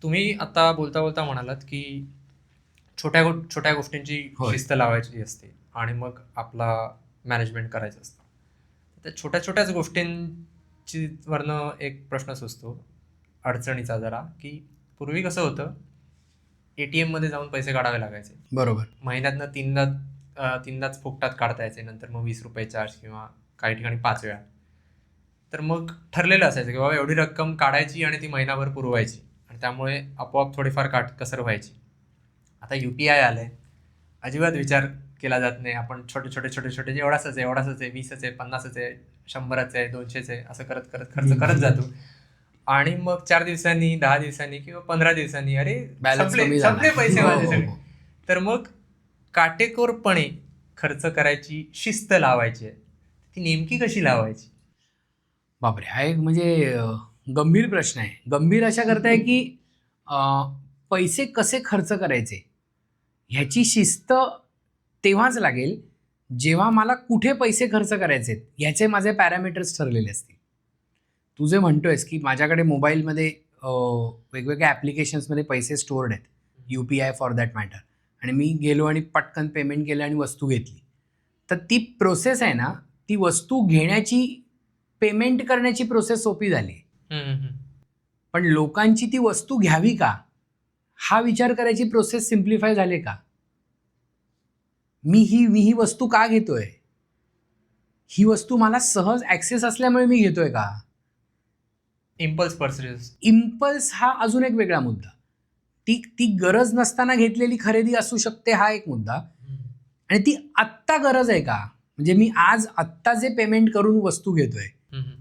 तुम्ही आता बोलता बोलता म्हणालात की छोट्या गोष्टींची होय. शिस्त लावायची असते आणि मग आपला मॅनेजमेंट करायचं असतं. त्या छोट्या छोट्याच गोष्टींची वरनं एक प्रश्न सुचतो अडचणीचा जरा, की पूर्वी कसं होतं, ATM मध्ये जाऊन पैसे काढावे लागायचे. बरोबर. महिन्यातनं तीनदाच फुकटात काढता यायचे. नंतर मग ₹20 चार्ज किंवा काही ठिकाणी 5 वेळा. तर मग ठरलेलं असायचं की बाबा एवढी रक्कम काढायची आणि ती महिनाभर पुरवायची आणि त्यामुळे आपोआप थोडीफार काटकसर व्हायची. आता UPI आलंय. अजिबात विचार केला जात नाही. आपण छोटे जे एवढाच आहे, 20च आहे, 50च आहे, 100च आहे, 200च आहे, असं करत करत खर्च करत जातो. आणि मग 4 दिवसांनी, 10 दिवसांनी किंवा 15 दिवसांनी अरे बॅलन्स कमी झाला. संपले पैसे हो, माझे हो, सगळे. हो. तर मग काटेकोरपणे खर्च करायची शिस्त लावायची आहे. ती नेमकी कशी लावायची? बापरे! हा एक म्हणजे गंभीर प्रश्न आहे. गंभीर अशा करता आहे की अ, पैसे कसे खर्च करायचे ह्याची शिस्त तेव्हाच लागेल जेव्हा मला कुठे पैसे खर्च करायचे आहेत ह्याचे माझे पॅरामीटर्स ठरलेले असतील. तू जे म्हणतोयस की माझ्याकडे मोबाईलमध्ये वेगवेगळ्या ॲप्लिकेशन्समध्ये पैसे स्टोअर्ड आहेत, UPI फॉर दॅट मॅटर, आणि मी गेलो आणि पटकन पेमेंट केलं आणि वस्तू घेतली. तर ती प्रोसेस आहे ना, ती वस्तू घेण्याची, पेमेंट करण्याची प्रोसेस सोपी झाली. पण लोकांची ती वस्तू घ्यावी का हा विचार करायची प्रोसेस सिम्प्लिफाय झाले का? मी ही वस्तू का घेतोय? ही वस्तू मला सहज ॲक्सेस असल्यामुळे मी घेतोय का? Impulse purchase. इम्पल्स हा अजून एक वेगळा मुद्दा. ती ती गरज नसताना घेतलेली खरेदी असू शकते हा एक मुद्दा. आणि ती आत्ता गरज आहे का? म्हणजे मी आज आत्ता जे पेमेंट करून वस्तू घेतोय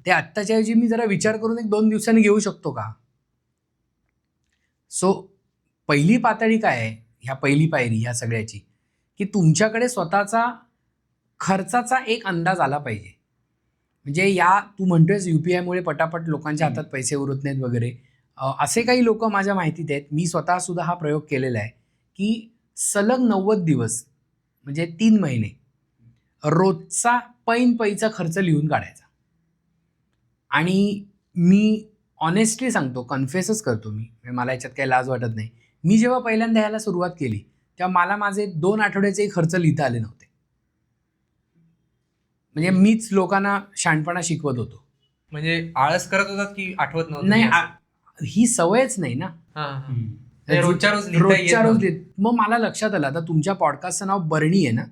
ते आत्ताच्या ऐवजी मी जरा विचार करून 1-2 दिवसांनी घेऊ शकतो का? सो पहिली पातळी काय आहे, पहिली पायरी ह्या सगळ्याची, की तुमच्याकडे स्वतःचा खर्चाचा एक अंदाज आला पाहिजे. म्हणजे तू म्हणतोयस UPIमुळे पटापट लोकांच्या हातात पैसे उरत नाहीत वगैरे. असे काही लोक माझ्या माहितीत आहेत. मी स्वतः सुद्धा हा प्रयोग केलेला आहे की सलग 90 दिवस म्हणजे 3 महिने रोजचा पैचा खर्च लिहून काढायचा. आणि मी ऑनेस्टली सांगतो, कन्फेसच करतो मी, म्हणजे मला याच्यात काही लाज वाटत नाही. मी जेव्हा पहिल्यांदा ह्याला सुरुवात केली तेव्हा मला माझे 2 आठवड्याचे खर्च लिहिता आले नव्हते. म्हणजे मीच लोकांना शहाणपणा शिकवत होतो. म्हणजे आळस करत होतात की आठवत नव्हतं? नाही, ही सवयच नाही ना. रोजच्या रोज मग मला लक्षात आलं, आता तुमच्या पॉडकास्टचं नाव बरणी आहे ना.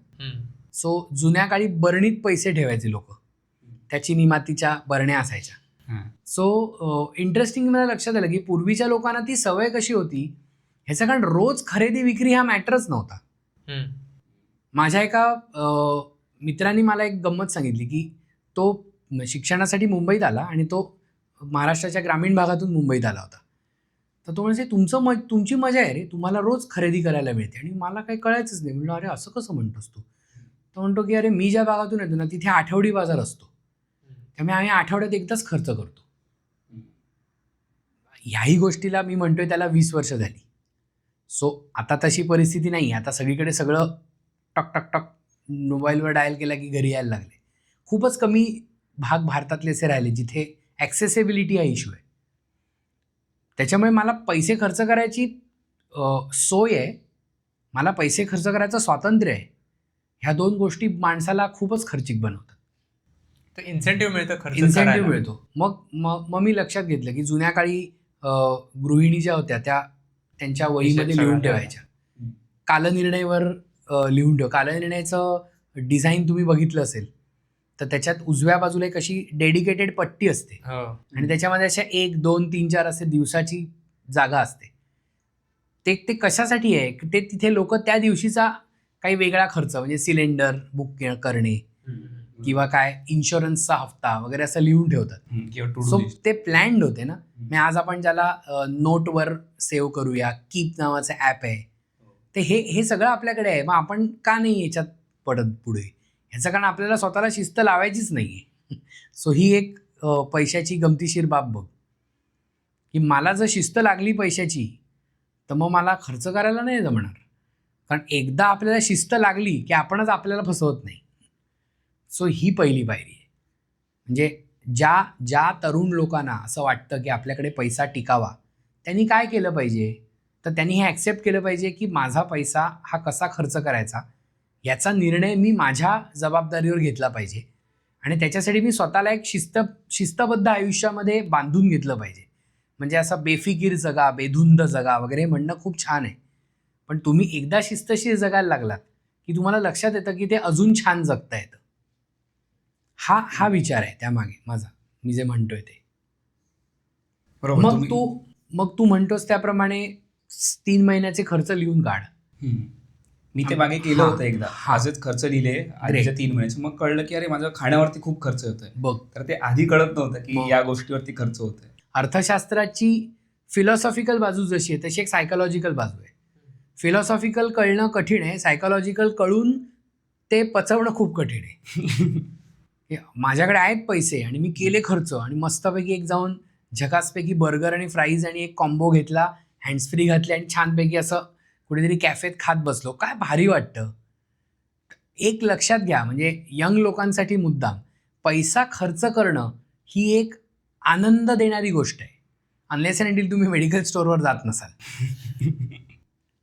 सो जुन्या काळी बरणीत पैसे ठेवायचे लोक, त्या चिनी मातीच्या बरण्या असायच्या. सो इंटरेस्टिंग मला लक्षात आलं की पूर्वीच्या लोकांना ती सवय कशी होती ह्याचं कारण रोज खरेदी विक्री हा मॅटरच नव्हता. माझ्या एका मित्रांनी मला एक गंमत सांगितली की तो शिक्षणासाठी मुंबईत आला आणि तो महाराष्ट्राच्या ग्रामीण भागातून मुंबईत आला होता. तर तो म्हणजे तुमची मजा आहे रे, तुम्हाला रोज खरेदी करायला मिळते. आणि मला काही कळायचंच नाही. म्हणलं अरे असं कसं म्हणतोस तू? तो म्हणतो की अरे मी ज्या भागातून येतो ना तिथे आठवडी बाजार असतो, त्यामुळे आम्ही आठवड्यात एकदाच खर्च करतो. ह्याही गोष्टीला मी म्हणतोय त्याला 20 वर्ष झाली. सो आता तशी परिस्थिती नाही. आता सगळीकडे सगळं टक टक टक मोबाईलवर डायल केला की घरी यायला लागले. खूपच कमी भाग भारतातले असे राहिले जिथे ॲक्सेसिबिलिटी हा इश्यू आहे. त्याच्यामुळे मला पैसे खर्च करायची सोय आहे, मला पैसे खर्च करायचं स्वातंत्र्य आहे. ह्या 2 गोष्टी माणसाला खूपच खर्चिक बनवतात. तर इन्सेंटिव्ह मिळतं, इन्सेंटिव्ह मिळतो. मग मी लक्षात घेतलं की जुन्या काळी गृहिणी ज्या होत्या त्या त्यांच्या वहीमध्ये लिहून ठेवायच्या. कालनिर्णयवर लिहून ठेव. कालनिर्णयाचं डिझाईन तुम्ही बघितलं असेल तर त्याच्यात उजव्या बाजूला एक अशी डेडिकेटेड पट्टी असते आणि त्याच्यामध्ये अशा 1, 2, 3, 4 असे दिवसाची जागा असते. ते कशासाठी आहे? ते तिथे लोक त्या दिवशीचा काही वेगळा खर्च म्हणजे सिलेंडर बुक करणे किंवा काय इन्शुरन्सचा हफ्ता वगैरे असं लिहून ठेवतात. सो ते प्लॅन्ड होते ना. मी आज आपण ज्याला नोटवर सेव्ह करूया, कीप नावाचं ॲप आहे, ते हे सगळं आपल्याकडे आहे. मग आपण का नाही याच्यात पडत पुढे? ह्याचं कारण आपल्याला स्वतःला शिस्त लावायचीच नाही आहे. सो ही एक पैशाची गमतीशीर बाब बघ, की मला जर शिस्त लागली पैशाची तर मग मला खर्च करायला नाही जमणार. कारण एकदा आपल्याला शिस्त लागली की आपणच आपल्याला फसवत नाही. सो ही पहिली पायरी आहे. म्हणजे ज्या तरुण लोकांना असं वाटतं की आपल्याकडे पैसा टिकावा त्यांनी काय केलं पाहिजे, तर त्यांनी हे ॲक्सेप्ट केलं पाहिजे की माझा पैसा हा कसा खर्च करायचा याचा निर्णय मी माझ्या जबाबदारीवर घेतला पाहिजे आणि त्याच्यासाठी मी स्वतःला एक शिस्तबद्ध आयुष्यामध्ये बांधून घेतलं पाहिजे. म्हणजे असं बेफिकीर जगा, बेधुंद जगा वगैरे म्हणणं खूप छान आहे, पण तुम्ही एकदा शिस्तशीर जगायला लागलात की तुम्हाला लक्षात येतं की ते अजून छान जगता येतं. हा विचार आहे त्यामागे माझा, मी जे म्हणतोय ते. बरोबर. मग तू म्हणतोस त्याप्रमाणे 3 महिन्याचे खर्च लिहून काढ. मी ते मागे केलं हा, होतं एकदा. हा. आजच खर्च लिहिले आधीच्या 3 महिन्याचे. मग कळलं की अरे माझ्या खाण्यावरती खूप खर्च होतोय. बघ, तर ते आधी कळत नव्हतं की मग. या गोष्टीवरती खर्च होतोय. अर्थशास्त्राची फिलॉसॉफिकल बाजू जशी आहे तशी एक सायकोलॉजिकल बाजू आहे. फिलॉसॉफिकल कळणं कठीण आहे, सायकोलॉजिकल कळून ते पचवणं खूप कठीण आहे. हे माझ्याकडे आहेत पैसे आणि मी केले खर्च आणि मस्तपैकी एक जाऊन झकासपैकी बर्गर आणि फ्राईज आणि एक कॉम्बो घेतला, हँड्स फ्री घातले आणि छानपैकी असं कुठेतरी कॅफेत खात बसलो, काय भारी वाटतं. एक लक्षात घ्या, म्हणजे यंग लोकांसाठी मुद्दाम पैसा खर्च करणं ही एक आनंद देणारी गोष्ट आहे, अनलेस अँड अंटिल तुम्ही मेडिकल स्टोअरवर जात नसाल.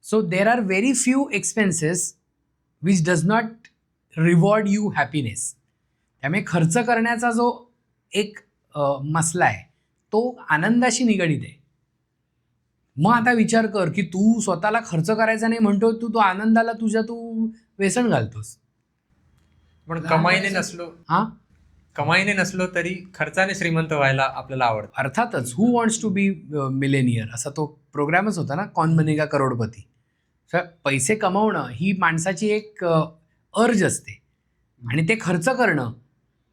So there are very few expenses which does not reward you happiness. त्यामुळे खर्च करण्याचा जो एक मसला आहे तो आनंदाशी निगडीत आहे. मग आता विचार कर की तू स्वतःला खर्च करायचा नाही म्हणतो, तू आनंदाला तू व्यसन घालतोस. पण कमाईने नसलो तरी खर्चाने श्रीमंत व्हायला आपल्याला आवडतं. अर्थातच, who wants to be millionaire असा तो प्रोग्रामच होता ना, कौन बनेगा करोडपती. पैसे कमवणं ही माणसाची एक अर्ज असते आणि ते खर्च करणं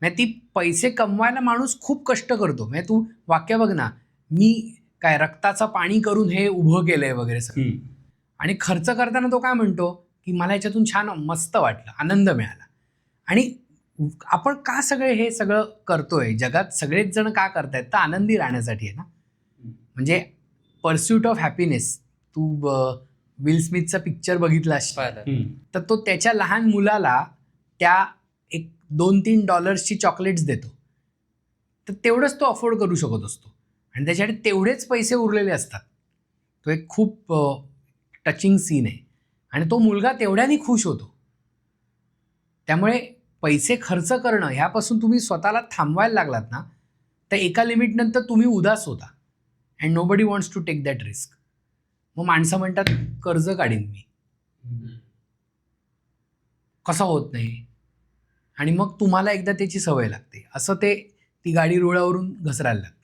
म्हणजे ती पैसे कमवायला माणूस खूप कष्ट करतो. म्हणजे तू वाक्य बघ ना, मी काय रक्ताचं पाणी करून हे उभं केलंय वगैरे सगळं. आणि खर्च करताना तो काय म्हणतो की मला याच्यातून छान मस्त वाटलं, आनंद मिळाला. आणि आपण का हे सगळं करतोय, जगात सगळेच जण का करतायत, तर आनंदी राहण्यासाठी आहे ना. म्हणजे पर्स्यूट ऑफ हॅपीनेस, तू विल स्मिथचा पिक्चर बघितला असेल तर तो त्याच्या लहान मुलाला त्या एक $2-3 चॉकलेट्स देतो, तर तेवढंच तो अफोर्ड करू शकत असतो आणि त्याच्याकडे तेवढेच पैसे उरलेले असतात. तो एक खूप टचिंग सीन आहे आणि तो मुलगा तेवढ्याने खुश होतो. त्यामुळे पैसे खर्च करणं ह्यापासून तुम्ही स्वतःला थांबवायला लागलात ना, तर एका लिमिटनंतर तुम्ही उदास होता and nobody wants to take that risk. मग माणसं म्हणतात कर्ज काढीन मी, कसं होत नाही, आणि मग तुम्हाला एकदा त्याची सवय लागते, असं ती गाडी रुळावरून घसरायला लागते.